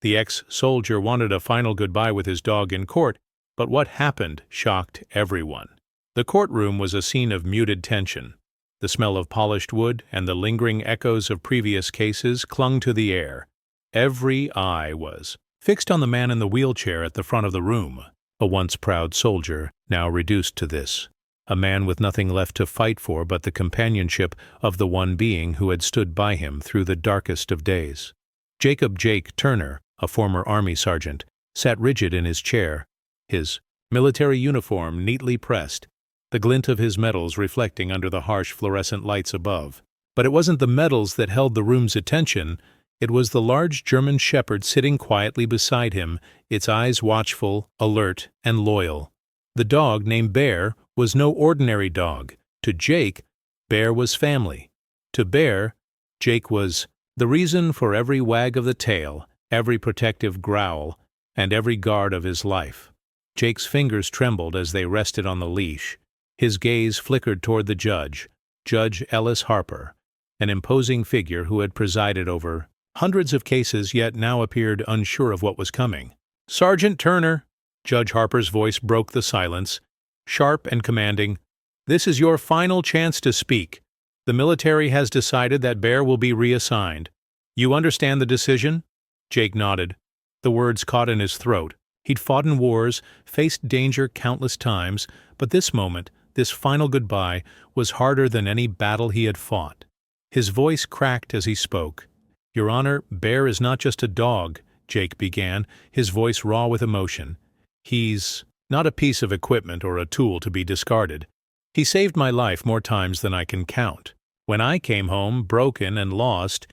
The ex-soldier wanted a final goodbye with his dog in court, but what happened shocked everyone. The courtroom was a scene of muted tension. The smell of polished wood and the lingering echoes of previous cases clung to the air. Every eye was fixed on the man in the wheelchair at the front of the room, a once proud soldier, now reduced to this. A man with nothing left to fight for but the companionship of the one being who had stood by him through the darkest of days. Jacob "Jake" Turner, a former Army sergeant, sat rigid in his chair, his military uniform neatly pressed, the glint of his medals reflecting under the harsh fluorescent lights above. But it wasn't the medals that held the room's attention. It was the large German shepherd sitting quietly beside him, its eyes watchful, alert, and loyal. The dog, named Bear, was no ordinary dog. To Jake, Bear was family. To Bear, Jake was the reason for every wag of the tail, every protective growl, and every guard of his life. Jake's fingers trembled as they rested on the leash. His gaze flickered toward the judge, Judge Ellis Harper, an imposing figure who had presided over hundreds of cases yet now appeared unsure of what was coming. "Sergeant Turner," Judge Harper's voice broke the silence, sharp and commanding, "this is your final chance to speak. The military has decided that Bear will be reassigned. You understand the decision?" Jake nodded. The words caught in his throat. He'd fought in wars, faced danger countless times, but this moment, this final goodbye, was harder than any battle he had fought. His voice cracked as he spoke. "Your Honor, Bear is not just a dog," Jake began, his voice raw with emotion. "He's not a piece of equipment or a tool to be discarded. He saved my life more times than I can count. When I came home, broken and lost,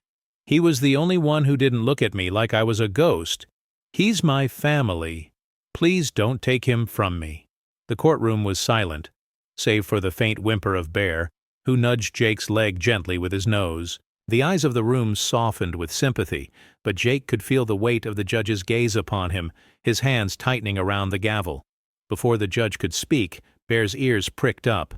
he was the only one who didn't look at me like I was a ghost. He's my family. Please don't take him from me." The courtroom was silent, save for the faint whimper of Bear, who nudged Jake's leg gently with his nose. The eyes of the room softened with sympathy, but Jake could feel the weight of the judge's gaze upon him, his hands tightening around the gavel. Before the judge could speak, Bear's ears pricked up.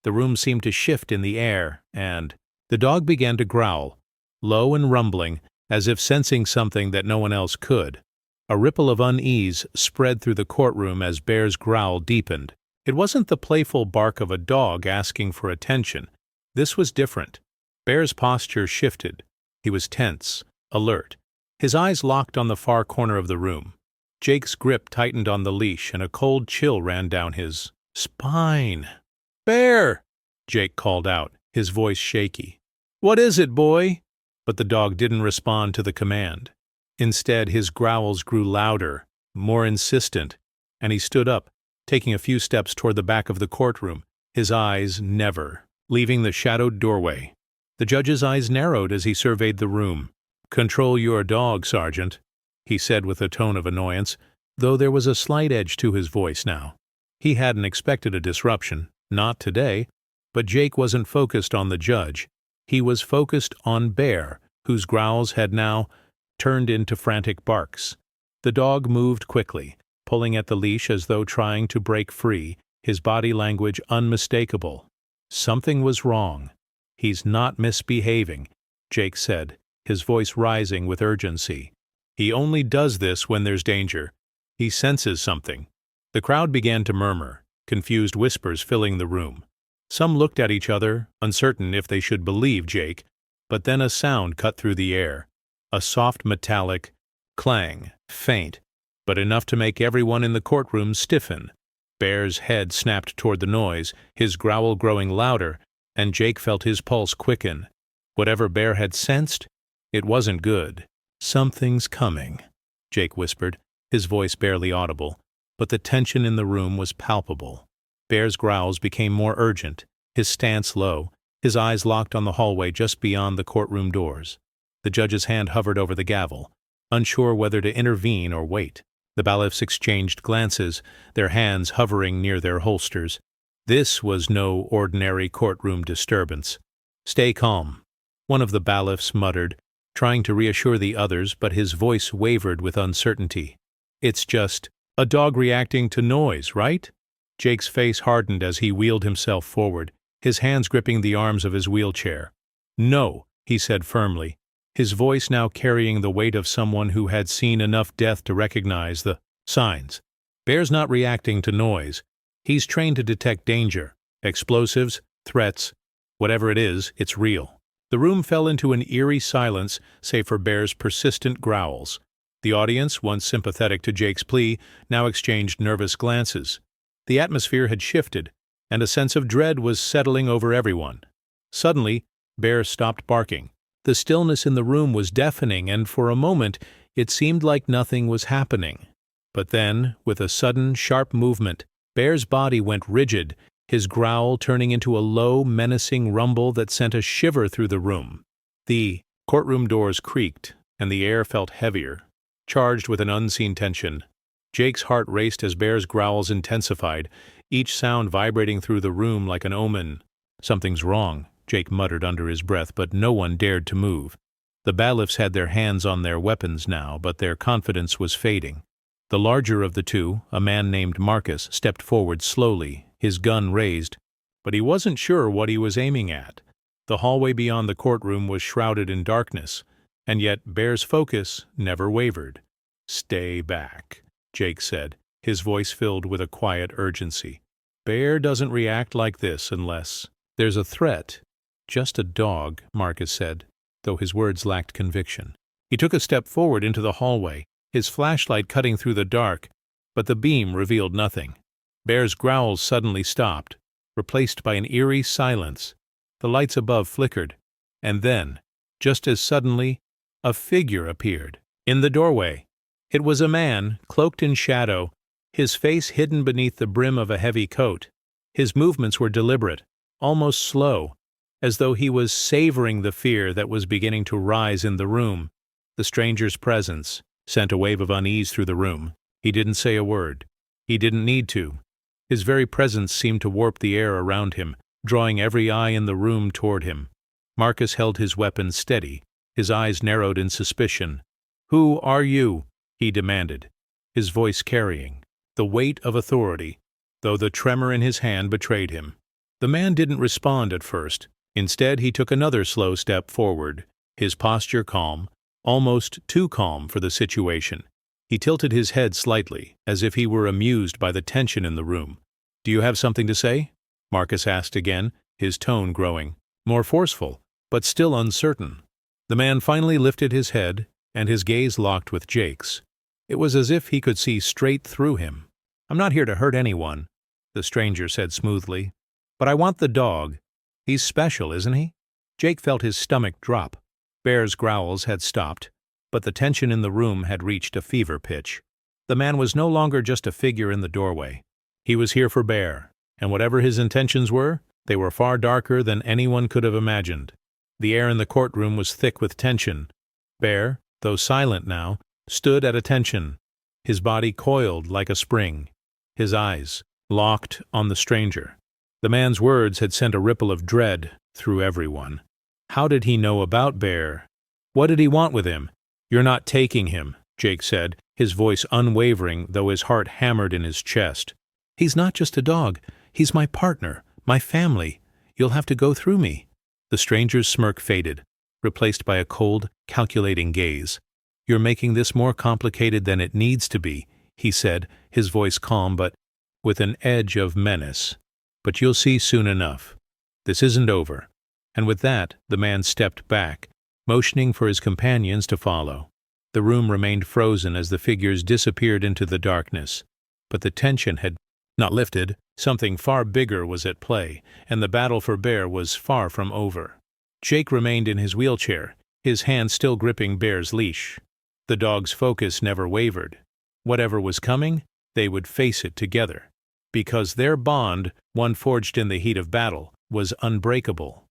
The room seemed to shift in the air, and the dog began to growl, low and rumbling, as if sensing something that no one else could. A ripple of unease spread through the courtroom as Bear's growl deepened. It wasn't the playful bark of a dog asking for attention. This was different. Bear's posture shifted. He was tense, alert, his eyes locked on the far corner of the room. Jake's grip tightened on the leash, and a cold chill ran down his spine. "Bear!" Jake called out, his voice shaky. "What is it, boy?" But the dog didn't respond to the command. Instead, his growls grew louder, more insistent, and he stood up, taking a few steps toward the back of the courtroom, his eyes never leaving the shadowed doorway. The judge's eyes narrowed as he surveyed the room. "Control your dog, Sergeant," he said with a tone of annoyance, though there was a slight edge to his voice now. He hadn't expected a disruption, not today, but Jake wasn't focused on the judge. He was focused on Bear, whose growls had now turned into frantic barks. The dog moved quickly, pulling at the leash as though trying to break free, his body language unmistakable. Something was wrong. "He's not misbehaving," Jake said, his voice rising with urgency. "He only does this when there's danger. He senses something." The crowd began to murmur, confused whispers filling the room. Some looked at each other, uncertain if they should believe Jake, but then a sound cut through the air. A soft metallic clang, faint, but enough to make everyone in the courtroom stiffen. Bear's head snapped toward the noise, his growl growing louder, and Jake felt his pulse quicken. Whatever Bear had sensed, it wasn't good. "Something's coming," Jake whispered, his voice barely audible, but the tension in the room was palpable. Bear's growls became more urgent, his stance low, his eyes locked on the hallway just beyond the courtroom doors. The judge's hand hovered over the gavel, unsure whether to intervene or wait. The bailiffs exchanged glances, their hands hovering near their holsters. This was no ordinary courtroom disturbance. "Stay calm," one of the bailiffs muttered, trying to reassure the others, but his voice wavered with uncertainty. "It's just a dog reacting to noise, right?" Jake's face hardened as he wheeled himself forward, his hands gripping the arms of his wheelchair. "No," he said firmly, his voice now carrying the weight of someone who had seen enough death to recognize the signs. Bear's not reacting to noise. He's trained to detect danger, explosives, threats. Whatever it is, it's real. The room fell into an eerie silence, save for Bear's persistent growls. The audience, once sympathetic to Jake's plea, now exchanged nervous glances. The atmosphere had shifted, and a sense of dread was settling over everyone. Suddenly, Bear stopped barking. The stillness in the room was deafening, and for a moment it seemed like nothing was happening. But then, with a sudden, sharp movement, Bear's body went rigid, his growl turning into a low, menacing rumble that sent a shiver through the room. The courtroom doors creaked, and the air felt heavier, charged with an unseen tension. Jake's heart raced as Bear's growls intensified, each sound vibrating through the room like an omen. "Something's wrong," Jake muttered under his breath, but no one dared to move. The bailiffs had their hands on their weapons now, but their confidence was fading. The larger of the two, a man named Marcus, stepped forward slowly, his gun raised, but he wasn't sure what he was aiming at. The hallway beyond the courtroom was shrouded in darkness, and yet Bear's focus never wavered. "Stay back," Jake said, his voice filled with a quiet urgency. "Bear doesn't react like this unless there's a threat." "Just a dog," Marcus said, though his words lacked conviction. He took a step forward into the hallway, his flashlight cutting through the dark, but the beam revealed nothing. Bear's growls suddenly stopped, replaced by an eerie silence. The lights above flickered, and then, just as suddenly, a figure appeared in the doorway. It was a man, cloaked in shadow, his face hidden beneath the brim of a heavy coat. His movements were deliberate, almost slow, as though he was savoring the fear that was beginning to rise in the room. The stranger's presence sent a wave of unease through the room. He didn't say a word. He didn't need to. His very presence seemed to warp the air around him, drawing every eye in the room toward him. Marcus held his weapon steady, his eyes narrowed in suspicion. "Who are you?" he demanded, his voice carrying the weight of authority, though the tremor in his hand betrayed him. The man didn't respond at first. Instead, he took another slow step forward, his posture calm, almost too calm for the situation. He tilted his head slightly, as if he were amused by the tension in the room. "Do you have something to say?" Marcus asked again, his tone growing more forceful, but still uncertain. The man finally lifted his head, and his gaze locked with Jake's. It was as if he could see straight through him. "I'm not here to hurt anyone," the stranger said smoothly. "But I want the dog. He's special, isn't he?" Jake felt his stomach drop. Bear's growls had stopped, but the tension in the room had reached a fever pitch. The man was no longer just a figure in the doorway. He was here for Bear, and whatever his intentions were, they were far darker than anyone could have imagined. The air in the courtroom was thick with tension. Bear, though silent now, stood at attention, his body coiled like a spring, his eyes locked on the stranger. The man's words had sent a ripple of dread through everyone. How did he know about Bear? What did he want with him? "You're not taking him," Jake said, his voice unwavering, though his heart hammered in his chest. "He's not just a dog. He's my partner, my family. You'll have to go through me." The stranger's smirk faded, replaced by a cold, calculating gaze. "You're making this more complicated than it needs to be," he said, his voice calm but with an edge of menace. "But you'll see soon enough. This isn't over." And with that, the man stepped back, motioning for his companions to follow. The room remained frozen as the figures disappeared into the darkness. But the tension had not lifted. Something far bigger was at play, and the battle for Bear was far from over. Jake remained in his wheelchair, his hand still gripping Bear's leash. The dog's focus never wavered. Whatever was coming, they would face it together, because their bond, one forged in the heat of battle, was unbreakable.